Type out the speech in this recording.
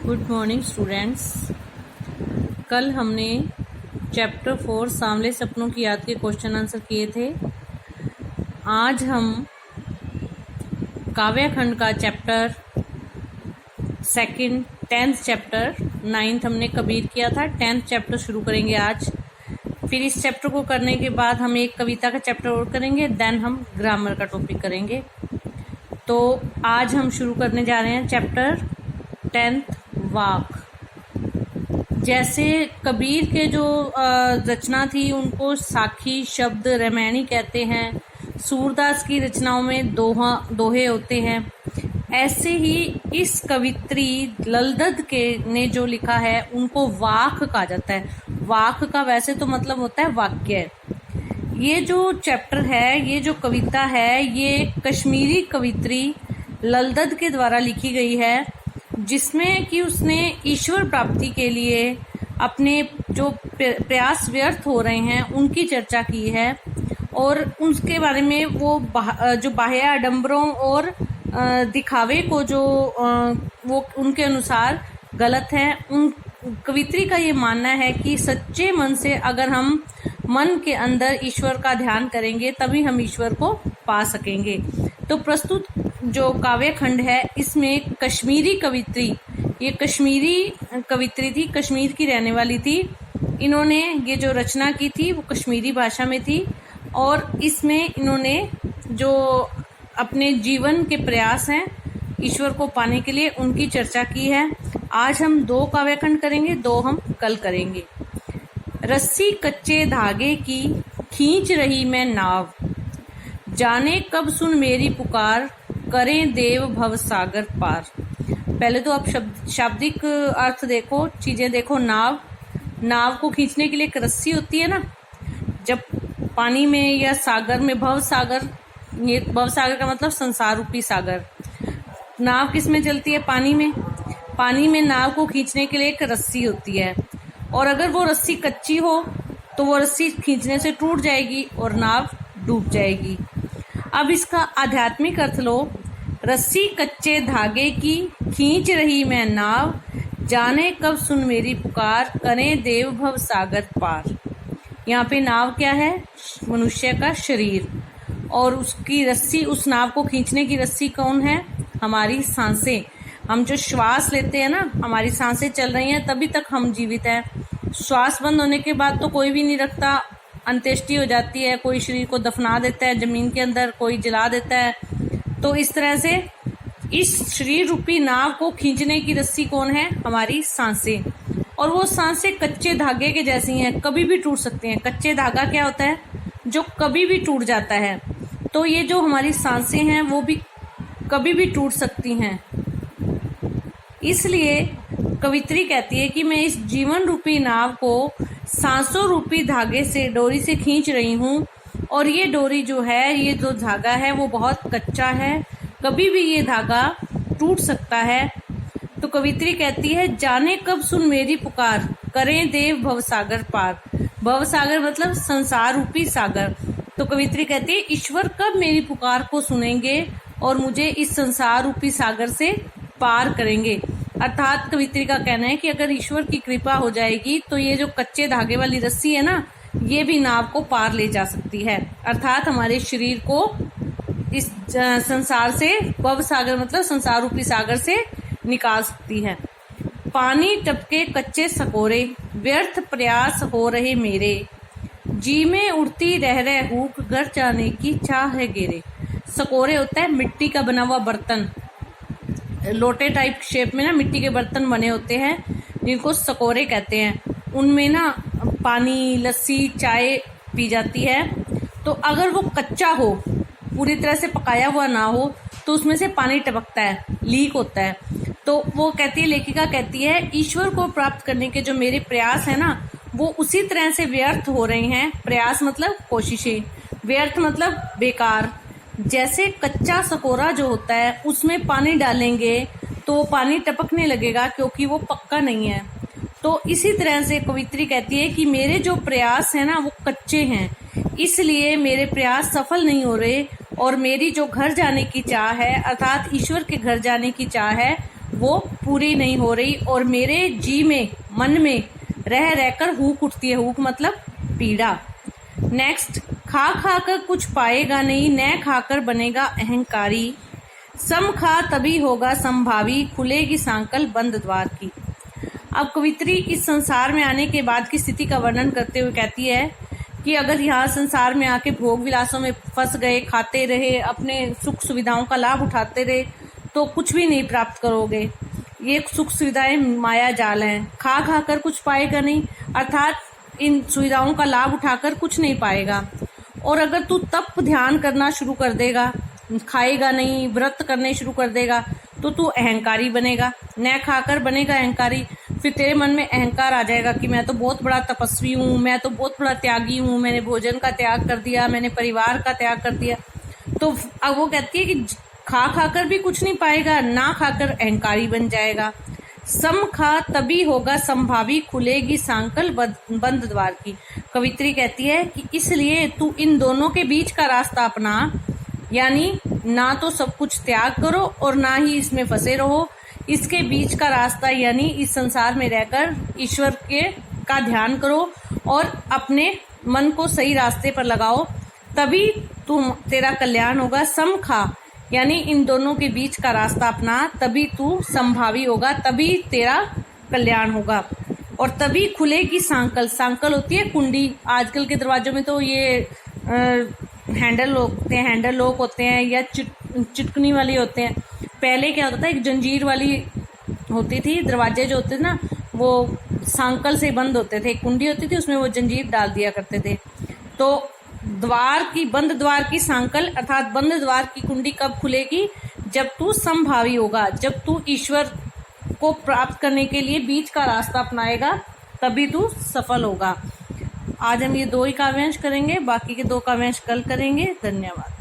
Good morning students. कल हमने chapter 4 सांवले सपनों की याद के क्वेश्चन आंसर किए थे। आज हम काव्य खंड का chapter second 10th chapter 9th हमने कबीर किया था। 10th चैप्टर शुरू करेंगे आज। फिर इस चैप्टर को करने के बाद हम एक कविता का चैप्टर और करेंगे, देन हम ग्रामर का टॉपिक करेंगे। तो आज हम शुरू करने जा रहे हैं चैप्टर 10th वाक। जैसे कबीर के जो रचना थी उनको साखी शब्द रामायणी कहते हैं। सूरदास की रचनाओं में दोहे होते हैं। ऐसे ही इस कवित्री ललदद के ने जो लिखा है उनको वाक कहा जाता है। वाक का वैसे तो मतलब होता है वाक्य। ये जो चैप्टर है, ये जो कविता है, ये कश्मीरी कवित्री ललदद के द्वारा लिखी गई है, जिसमें कि उसने ईश्वर प्राप्ति के लिए अपने जो प्रयास व्यर्थ हो रहे हैं उनकी चर्चा की है और उसके बारे में वो जो बाह्य आडंबरों और दिखावे को जो वो उनके अनुसार गलत है। उन कवित्री का ये मानना है कि सच्चे मन से अगर हम मन के अंदर ईश्वर का ध्यान करेंगे तभी हम ईश्वर को पा सकेंगे। तो प्रस्तुत जो काव्य खंड है इसमें कश्मीरी कवित्री, ये कश्मीरी कवित्री थी, कश्मीर की रहने वाली थी। इन्होंने ये जो रचना की थी वो कश्मीरी भाषा में थी और इसमें इन्होंने जो अपने जीवन के प्रयास हैं ईश्वर को पाने के लिए उनकी चर्चा की है। आज हम 2 काव्य खंड करेंगे, 2 हम कल करेंगे। रस्सी कच्चे धागे की खींच रही मैं नाव, जाने कब सुन मेरी पुकार, करें देव भव सागर पार। पहले तो आप शाब्दिक अर्थ देखो, चीजें देखो। नाव को खींचने के लिए एक रस्सी होती है ना, जब पानी में या सागर में, भव सागर, ये भव सागर का मतलब संसार रूपी सागर। नाव किस में चलती है? पानी में। पानी में नाव को खींचने के लिए एक रस्सी होती है और अगर वो रस्सी कच्ची हो तो वो रस्सी खींचने से टूट जाएगी और नाव डूब जाएगी। अब इसका आध्यात्मिक अर्थ लो। रस्सी कच्चे धागे की खींच रही मैं नाव, जाने कब सुन मेरी पुकार, करें देव भव सागर पार। यहाँ पे नाव क्या है? मनुष्य का शरीर। और उसकी रस्सी, उस नाव को खींचने की रस्सी कौन है? हमारी सांसें। हम जो श्वास लेते हैं ना, हमारी सांसें चल रही हैं तभी तक हम जीवित हैं। श्वास बंद होने के बाद तो कोई भी नहीं रखता, अंत्येष्टि हो जाती है, कोई शरीर को दफना देता है जमीन के अंदर, कोई जला देता है। तो इस तरह से इस शरीर रूपी नाव को खींचने की रस्सी कौन है? हमारी सांसें। और वो सांसें कच्चे धागे के जैसी हैं, कभी भी टूट सकती हैं। कच्चे धागा क्या होता है? जो कभी भी टूट जाता है। तो ये जो हमारी सांसें हैं वो भी कभी भी टूट सकती हैं। इसलिए कवित्री कहती है कि मैं इस जीवन रूपी नाव को सांसों रूपी धागे से, डोरी से खींच रही हूँ और ये डोरी जो है, ये जो धागा है वो बहुत कच्चा है, कभी भी ये धागा टूट सकता है। तो कवित्री कहती है, जाने कब सुन मेरी पुकार, करें देव भवसागर पार। भवसागर मतलब संसार रूपी सागर। तो कवित्री कहती है, ईश्वर कब मेरी पुकार को सुनेंगे और मुझे इस संसार रूपी सागर से पार करेंगे। अर्थात कवित्री का कहना है कि अगर ईश्वर की कृपा हो जाएगी तो ये जो कच्चे धागे वाली रस्सी है ना, ये भी नाव को पार ले जा सकती है। अर्थात हमारे शरीर को इस संसार से, भव सागर मतलब संसार रूपी सागर से निकाल सकती है। पानी टपके कच्चे सकोरे, व्यर्थ प्रयास हो रहे मेरे, जी में उड़ती रह रहे हुक, घर जाने की चाह है गेरे। सकोरे होता है मिट्टी का बना हुआ बर्तन, लोटे टाइप शेप में ना मिट्टी के बर्तन बने होते हैं जिनको सकोरे कहते हैं। उनमें ना पानी, लस्सी, चाय पी जाती है। तो अगर वो कच्चा हो, पूरी तरह से पकाया हुआ ना हो, तो उसमें से पानी टपकता है, लीक होता है। तो वो कहती है, लेखिका कहती है, ईश्वर को प्राप्त करने के जो मेरे प्रयास है ना, वो उसी तरह से व्यर्थ हो रहे हैं। प्रयास मतलब कोशिशें, व्यर्थ मतलब बेकार। जैसे कच्चा सकोरा जो होता है उसमें पानी डालेंगे तो वो पानी टपकने लगेगा क्योंकि वो पक्का नहीं है। तो इसी तरह से कवित्री कहती है कि मेरे जो प्रयास है ना वो कच्चे हैं, इसलिए मेरे प्रयास सफल नहीं हो रहे और मेरी जो घर जाने की चाह है, अर्थात ईश्वर के घर जाने की चाह है, वो पूरी नहीं हो रही और मेरे जी में, मन में रह रहकर हुक उठती है। हुक मतलब पीड़ा। नेक्स्ट, खा खा कर कुछ पाएगा नहीं, न खाकर बनेगा अहंकारी। सम खा तभी होगा संभावी, खुलेगी सांकल बंद द्वार की। अब कवित्री इस संसार में आने के बाद की स्थिति का वर्णन करते हुए कहती है कि अगर यहाँ संसार में आके भोग विलासों में फंस गए, खाते रहे, अपने सुख सुविधाओं का लाभ उठाते रहे, तो कुछ भी नहीं प्राप्त करोगे। ये सुख सुविधाएं माया जाल हैं। खा खा कर कुछ पाएगा नहीं, अर्थात इन सुविधाओं का लाभ उठाकर कुछ नहीं पाएगा। और अगर तू तप ध्यान करना शुरू कर देगा, खाएगा नहीं, व्रत करने शुरू कर देगा, तो तू अहंकारी बनेगा। न खाकर बनेगा अहंकारी। फिर तेरे मन में अहंकार आ जाएगा कि मैं तो बहुत बड़ा तपस्वी हूँ, मैं तो बहुत बड़ा त्यागी हूँ, मैंने भोजन का त्याग कर दिया, मैंने परिवार का त्याग कर दिया। तो अब वो कहती है कि खा खाकर भी कुछ नहीं पाएगा, ना खाकर अहंकारी बन जाएगा। सम खा तभी होगा संभावी, खुलेगी सांकल बंद द्वार की। कवित्री कहती है कि इसलिए तू इन दोनों के बीच का रास्ता अपना, यानी ना तो सब कुछ त्याग करो और ना ही इसमें फंसे रहो। इसके बीच का रास्ता यानी इस संसार में रहकर ईश्वर के का ध्यान करो और अपने मन को सही रास्ते पर लगाओ, तभी तेरा कल्याण होगा। सम खा यानी इन दोनों के बीच का रास्ता अपना, तभी तू संभावी होगा, तभी तेरा कल्याण होगा। और तभी खुलेगी सांकल। सांकल होती है कुंडी। आजकल के दरवाजों में तो ये हैंडल लॉक होते हैं या चिटकनी वाली होते हैं। पहले क्या होता था, एक जंजीर वाली होती थी। दरवाजे जो होते थे ना, वो सांकल से बंद होते थे। कुंडी होती थी, उसमें वो जंजीर डाल दिया करते थे। तो बंद द्वार की सांकल अर्थात बंद द्वार की कुंडी कब खुलेगी? जब तू संभावी होगा, जब तू ईश्वर को प्राप्त करने के लिए बीच का रास्ता अपनाएगा, तभी तू सफल होगा। आज हम ये 2 ही काव्यांश करेंगे, बाकी के 2 काव्यांश कल करेंगे। धन्यवाद।